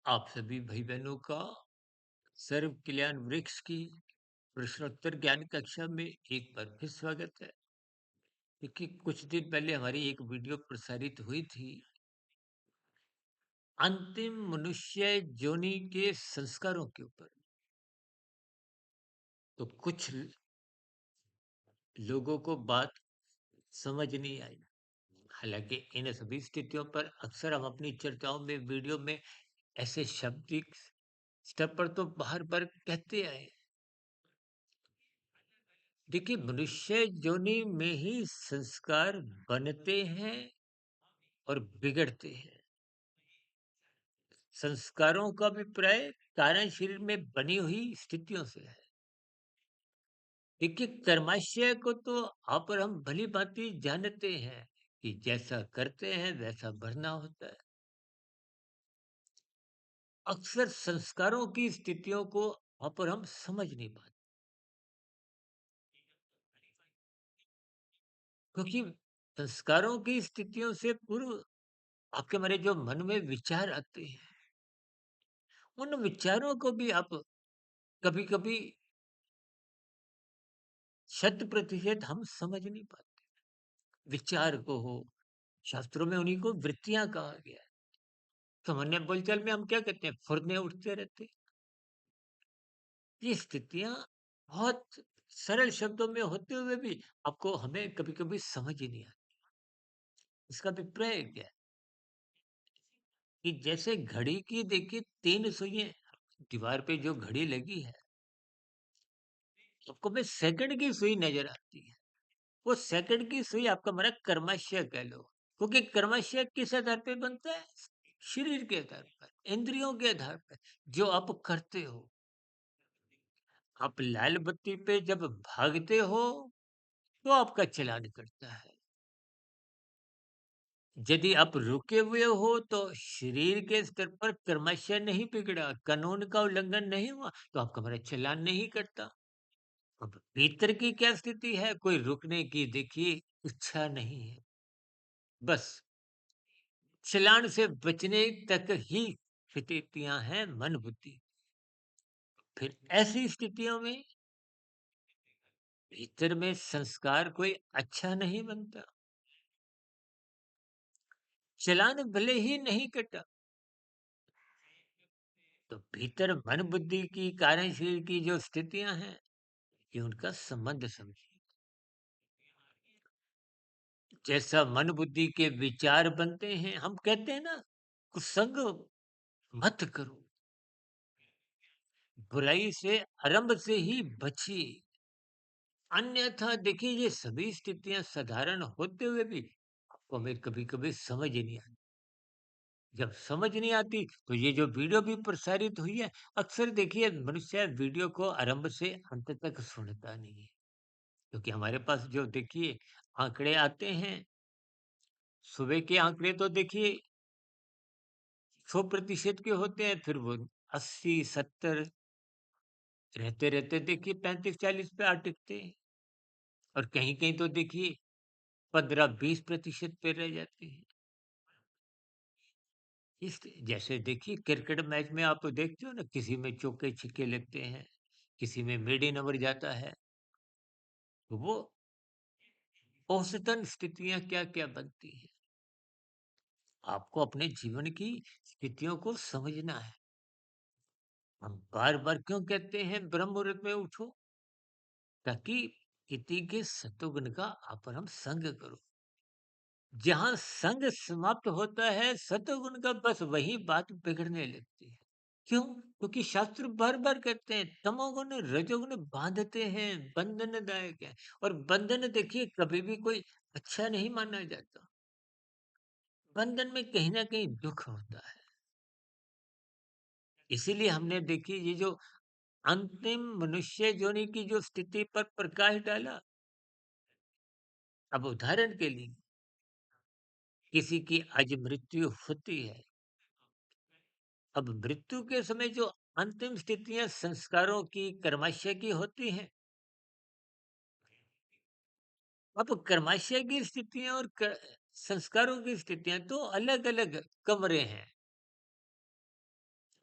आप सभी भाई बहनों का सर्व कल्याण वृक्ष की प्रश्नोत्तर ज्ञान कक्षा में एक बार फिर स्वागत है। देखिए, कुछ दिन पहले हमारी एक वीडियो प्रसारित हुई थी अंतिम मनुष्य जोनि के संस्कारों के ऊपर। तो कुछ लोगों को बात समझ नहीं आई। हालांकि इन सभी स्थितियों पर अक्सर हम अपनी चर्चाओं में, वीडियो में ऐसे शाब्दिक स्तर पर तो बार बार कहते आए। देखिए, मनुष्य योनि में ही संस्कार बनते हैं और बिगड़ते हैं। संस्कारों का अभिप्राय कारण शरीर में बनी हुई स्थितियों से है। देखिए, कर्माशय को तो आप और हम भली भांति जानते हैं कि जैसा करते हैं वैसा भरना होता है। अक्सर संस्कारों की स्थितियों को आप और हम समझ नहीं पाते, क्योंकि संस्कारों की स्थितियों से पूर्व आपके हमारे जो मन में विचार आते हैं, उन विचारों को भी आप कभी कभी शत प्रतिशत हम समझ नहीं पाते। विचार को हो, शास्त्रों में उन्हीं को वृत्तियां कहा गया है। सामान्य बोलचाल में हम क्या कहते हैं, फुरने उठते रहते हैं। ये स्थितियां बहुत सरल शब्दों में होते हुए भी आपको हमें कभी कभी समझ ही नहीं आती। इसका अभिप्राय क्या है कि जैसे घड़ी की देखिए तीन सुइयां दीवार पे जो घड़ी लगी है, आपको में सेकंड की सुई नजर आती है। वो सेकंड की सुई आपका हमारा कर्माशय कह लो, क्योंकि कर्माशय किस आधार पे बनता है? शरीर के आधार पर, इंद्रियों के आधार पर, जो आप करते हो। आप लाल बत्ती पे जब भागते हो तो आपका चलान करता है। यदि आप रुके हुए हो तो शरीर के स्तर पर कर्माशय नहीं बिगड़ा, कानून का उल्लंघन नहीं हुआ, तो आपका हमारा चलान नहीं करता। अब भीतर की क्या स्थिति है? कोई रुकने की देखिए इच्छा नहीं है। बस चलान से बचने तक ही स्थितियां हैं मन बुद्धि। फिर ऐसी स्थितियों में भीतर में संस्कार कोई अच्छा नहीं बनता। चलान भले ही नहीं कटा, तो भीतर मन बुद्धि की कारण शरीर की जो स्थितियां हैं, ये उनका संबंध समझिए। जैसा मन बुद्धि के विचार बनते हैं, हम कहते हैं ना, कुसंग मत करो, बुराई से आरंभ से ही बचिए। अन्यथा देखिए, ये सभी स्थितियां साधारण होते हुए भी आपको हमें कभी कभी समझ ही नहीं आती। जब समझ नहीं आती तो ये जो वीडियो भी प्रसारित हुई है, अक्सर देखिए मनुष्य वीडियो को आरंभ से अंत तक सुनता नहीं है, क्योंकि हमारे पास जो देखिए आंकड़े आते हैं, सुबह के आंकड़े तो देखिए 100% के होते हैं, फिर वो 80-70 रहते रहते देखिए 35-40 पे आ टिकते हैं, और कहीं कहीं तो देखिए 15-20% पे रह जाते हैं। इस जैसे देखिए क्रिकेट मैच में आप देखते हो ना, किसी में चौके छिक्के लगते हैं, किसी में मिड ओवर जाता है। तो वो औसतन स्थितियां क्या क्या बनती हैं, आपको अपने जीवन की स्थितियों को समझना है। हम बार बार क्यों कहते हैं ब्रह्म मुहूर्त में उठो? ताकि इति के सत्वगुण का आप और हम संग करो। जहां संग समाप्त होता है सत्वगुण का, बस वही बात बिगड़ने लगती है। क्यों? क्योंकि शास्त्र बार-बार कहते हैं तमोगुण रजोगुण बांधते हैं, बंधनदायक है। और बंधन देखिए कभी भी कोई अच्छा नहीं माना जाता। बंधन में कहीं न कहीं दुःख होता है। इसीलिए हमने देखिए ये जो अंतिम मनुष्य योनि की जो स्थिति पर प्रकाश डाला। अब उदाहरण के लिए किसी की आज मृत्यु होती है। अब मृत्यु के समय जो अंतिम स्थितियाँ संस्कारों की, कर्माशय की होती हैं, अब कर्माशय की स्थितियां और संस्कारों की स्थितियां तो अलग अलग कमरे हैं।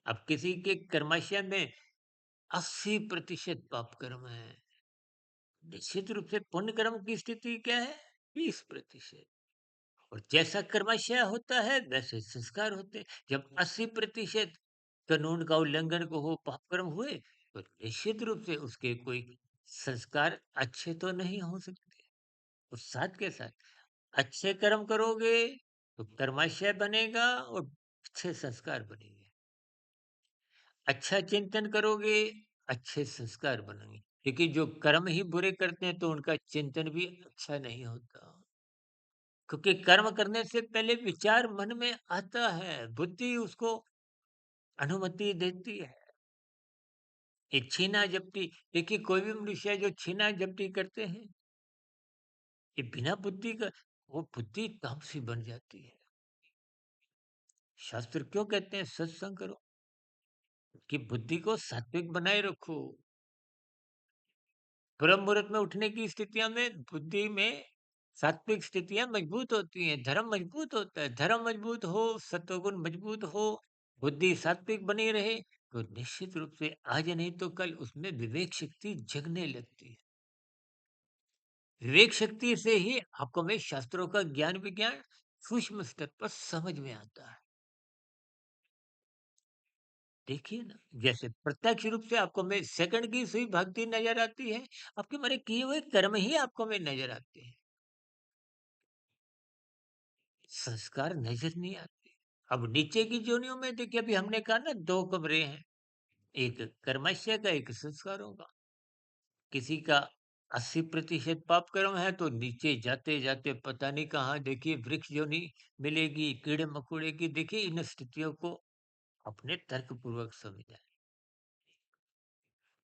अब किसी के कर्माशय में 80% पाप कर्म है, निश्चित रूप से पुण्य कर्म की स्थिति क्या है? 20%। और जैसा कर्माशय होता है वैसे संस्कार होते हैं। जब 80% कानून का उल्लंघन को हो, पाप कर्म हुए, तो निश्चित रूप से उसके कोई संस्कार अच्छे तो नहीं हो सकते। और साथ के साथ अच्छे कर्म करोगे तो कर्माशय बनेगा और अच्छे संस्कार बनेंगे। अच्छा चिंतन करोगे, अच्छे संस्कार बनेंगे। लेकिन जो कर्म ही बुरे करते हैं तो उनका चिंतन भी अच्छा नहीं होता। क्योंकि कर्म करने से पहले विचार मन में आता है, बुद्धि उसको अनुमति देती है। ये छीना-झपटी, देखिए कोई भी मनुष्य है जो छीना-झपटी करते हैं, ये बिना बुद्धि का, वो बुद्धि तामसी बन जाती है। शास्त्र क्यों कहते हैं सत्संग करो? कि बुद्धि को सात्विक बनाए रखो। ब्रह्म मुहूर्त में उठने की स्थितियां में बुद्धि में सात्विक स्थितियां मजबूत होती हैं, धर्म मजबूत होता है। धर्म मजबूत हो, सत्वगुण मजबूत हो, बुद्धि सात्विक बनी रहे, तो निश्चित रूप से आज नहीं तो कल उसमें विवेक शक्ति जगने लगती है। विवेक शक्ति से ही आपको में शास्त्रों का ज्ञान विज्ञान सूक्ष्म स्तर पर समझ में आता है। देखिए ना, जैसे प्रत्यक्ष रूप से आपको में सेकंड की सुई भागती नजर आती है, आपके मारे किए हुए कर्म ही आपको में नजर आते हैं, संस्कार नजर नहीं आते। अब नीचे की जोनियों में देखिए, अभी हमने कहा ना 2 कमरे हैं, एक कर्मस्य का, एक संस्कारों का। किसी का 80% पाप कर्म है तो नीचे जाते-जाते पता नहीं कहाँ देखिए वृक्ष योनि मिलेगी, कीड़े-मकोड़े की। देखिए इन स्थितियों को अपने तर्कपूर्वक समझें।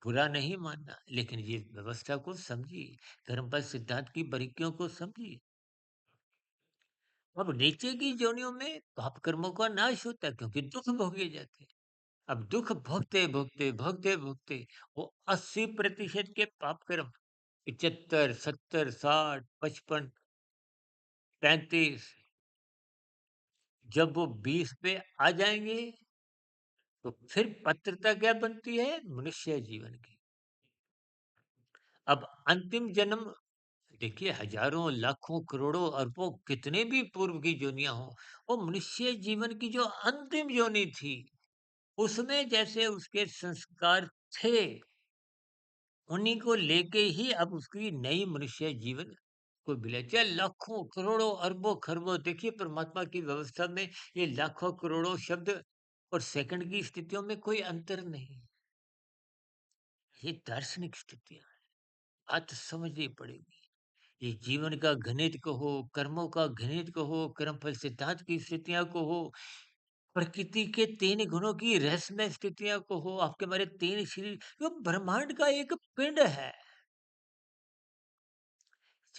बुरा नहीं मानना, लेकिन ये व्यवस्था को समझिए, कर्मफल सिद्धांत की बारीकियों को समझिए। अब नीचे की योनियों में पाप कर्मों का नाश होता है क्योंकि दुख भोगे जाते हैं। अब दुख भोगते भोगते भोगते भोगते वो 80% के पाप कर्म 75 70 60 55 35, जब वो 20 पे आ जाएंगे तो फिर पात्रता क्या बनती है मनुष्य जीवन की। अब अंतिम जन्म, देखिए हजारों लाखों करोड़ों अरबों कितने भी पूर्व की योनियां हो, वो मनुष्य जीवन की जो अंतिम योनि थी, उसमें जैसे उसके संस्कार थे, उन्हीं को लेके ही अब उसकी नई मनुष्य जीवन को मिला। चाहे लाखों करोड़ों अरबों खरबों, देखिए परमात्मा की व्यवस्था में ये लाखों करोड़ों शब्द और सेकंड की स्थितियों में कोई अंतर नहीं। ये दार्शनिक स्थितियां हैं, बात समझनी पड़ेगी। ये जीवन का गणित कहो, कर्मों का गणित कहो, कर्मफल सिद्धांत की स्थितियां कहो, प्रकृति के 3 गुणों की रहस्यमय स्थितियां कहो, आपके हमारे 3 शरीर, जो ब्रह्मांड का एक पिंड है।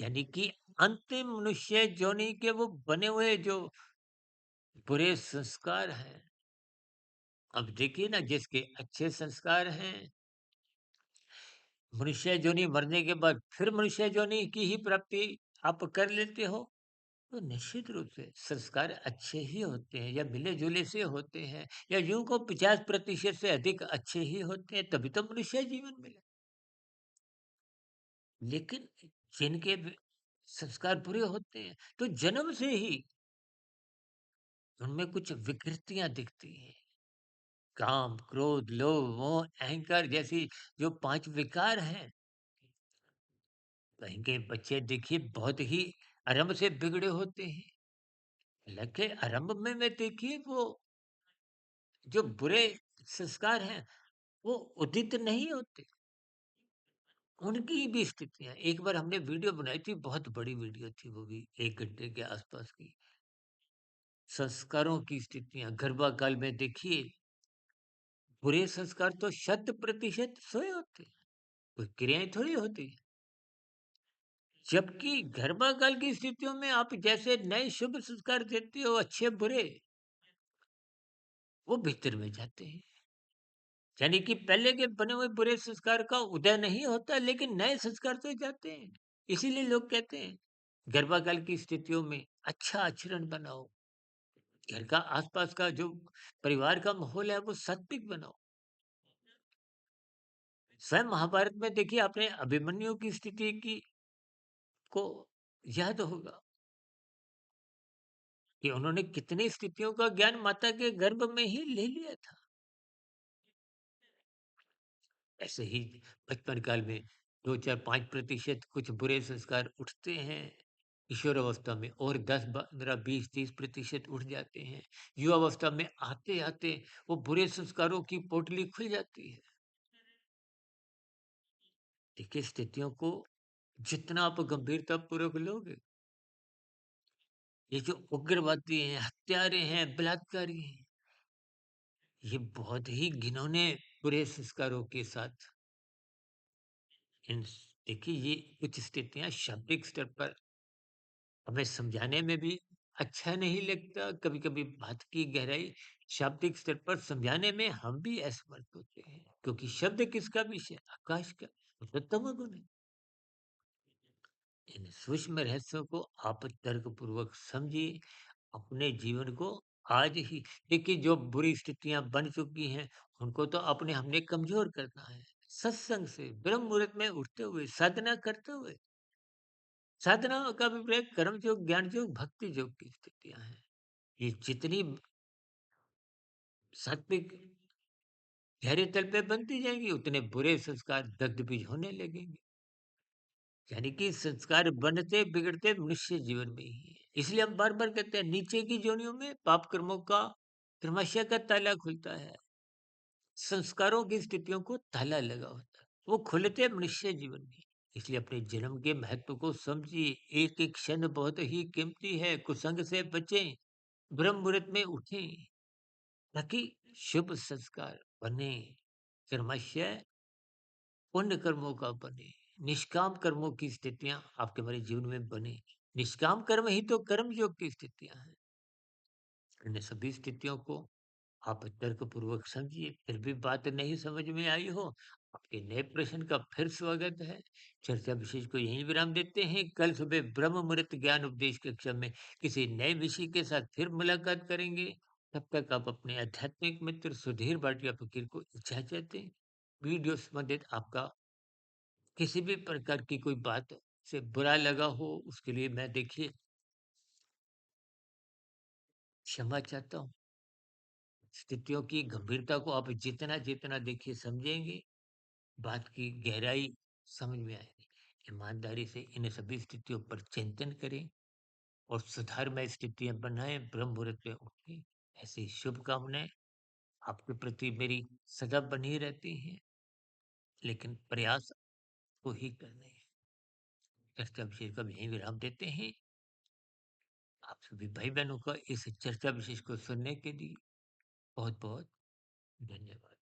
यानी कि अंतिम मनुष्य जोनि के वो बने हुए जो बुरे संस्कार हैं। अब देखिए ना, जिसके अच्छे संस्कार हैं, मनुष्य जोनि मरने के बाद फिर मनुष्य जोनि की ही प्राप्ति आप कर लेते हो, तो निश्चित रूप से संस्कार अच्छे ही होते हैं या मिले-जुले से होते हैं, या यूं को 50% से अधिक अच्छे ही होते हैं, तभी तो मनुष्य जीवन मिला। लेकिन जिनके संस्कार बुरे होते हैं, तो जन्म से ही उनमें कुछ विकृतियां दिखती हैं। काम, क्रोध, लोभ, मोह, अहंकार जैसी जो 5 विकार हैं, कहीं के बच्चे देखिए बहुत ही आरंभ से बिगड़े होते हैं। हालांकि आरंभ में देखिए वो जो बुरे संस्कार हैं वो उदित नहीं होते, उनकी भी स्थितियां। एक बार हमने वीडियो बनाई थी, बहुत बड़ी वीडियो थी, वो भी 1 घंटे के आसपास की। संस्कारों की स्थितियां गर्भाकाल में देखिए, बुरे संस्कार तो 100% सोए होते हैं, कोई क्रियाएं थोड़ी होती है। जबकि गर्भाकाल की स्थितियों में आप जैसे नए शुभ संस्कार देते हो, अच्छे बुरे, वो भीतर में जाते हैं। यानी कि पहले के बने हुए बुरे संस्कार का उदय नहीं होता, लेकिन नए संस्कार तो जाते हैं। इसीलिए लोग कहते हैं गर्भाकाल की स्थितियों में अच्छा आचरण बनाओ, घर का आस-पास का जो परिवार का माहौल है वो सात्विक बनाओ। स्वयं महाभारत में देखिए आपने अभिमन्यु की स्थिति की को याद होगा कि उन्होंने कितनी स्थितियों का ज्ञान माता के गर्भ में ही ले लिया था। ऐसे ही बचपन काल में 2, 4, 5% कुछ बुरे संस्कार उठते हैं। किशोरावस्था में और 10, 15, 20, 30% उठ जाते हैं। युवावस्था में आते-आते वो बुरे संस्कारों की पोटली खुल जाती है। देखिए स्थितियों को जितना आप गंभीरतापूर्वक लोगे, ये जो उग्रवादी हैं, हत्यारे हैं, बलात्कारी हैं, ये बहुत ही घिनौने बुरे संस्कारों के साथ इन देखिए ये कुछ स्थितियाँ शाब्दिक स्तर पर हमें समझाने में भी अच्छा नहीं लगता, कभी-कभी बात की गहराई शाब्दिक स्तर पर समझाने में हम भी असमर्थ होते हैं, क्योंकि शब्द किसका विषय? आकाश का, वो तो तमोगुण है। इन सूक्ष्म रहस्यों को आप तर्कपूर्वक समझिए, अपने जीवन को आज ही देखिए जो बुरी स्थितियाँ बन चुकी हैं, उनको तो अपने हमने कमज़ोर करना है। सत्संग से, ब्रह्म मुहूर्त में उठते हुए, साधना करते हुए, साधना का अभिप्राय कर्म योग, ज्ञान योग, भक्ति योग की स्थितियाँ हैं। ये जितनी सात्विक गहरे तल पे बनती जाएँगी, उतने बुरे संस्कार दग्ध-बीज होने लगेंगे। यानी कि संस्कार बनते बिगड़ते मनुष्य जीवन में ही है। इसलिए हम बार-बार कहते हैं नीचे की योनियों में पाप कर्मों का क्रमशः का ताला खुलता है। संस्कारों की स्थितियों को ताला लगा होता है। वो खुलते मनुष्य जीवन में। इसलिए अपने जन्म के महत्व को समझिए। एक-एक क्षण बहुत ही कीमती है। कुसंग से बचें, ब्रह्म मुहूर्त में उठें ताकि शुभ संस्कार बने। क्रमशः पुण्य कर्मों का बने, निष्काम कर्मों की स्थितियाँ आपके हमारे जीवन में बने। निष्काम कर्म ही तो कर्म योग की स्थितियाँ हैं। इन सभी स्थितियों को आप तर्कपूर्वक समझिए, फिर भी बात नहीं समझ में आई हो, आपके नए प्रश्न का फिर स्वागत है। चर्चा विशेष को यहीं विराम देते हैं। कल सुबह ब्रह्म मुहूर्त ज्ञान उपदेश कक्षा में किसी नए विषय के साथ फिर मुलाकात करेंगे। तब तक आप अपने आध्यात्मिक मित्र सुधीर भाटिया फकीर को इजाज़त दें। वीडियो संबंधित आपका किसी भी प्रकार की कोई बात से बुरा लगा हो, उसके लिए मैं देखिए क्षमा चाहता हूँ। स्थितियों की गंभीरता को आप जितना-जितना देखिए समझेंगे, बात की गहराई समझ में आएगी। ईमानदारी से इन सभी स्थितियों पर चिंतन करें और सुधारमय स्थितियाँ बनाएँ, ब्रह्म मुहूर्त में उठें। ऐसी शुभकामनाएँ आपके प्रति मेरी सदा बनी रहती हैं, लेकिन प्रयास को ही करने हैं। चर्चा विषय का यहीं विराम देते हैं। आप सभी भाई-बहनों का इस चर्चा विशेष को सुनने के लिए बहुत-बहुत धन्यवाद।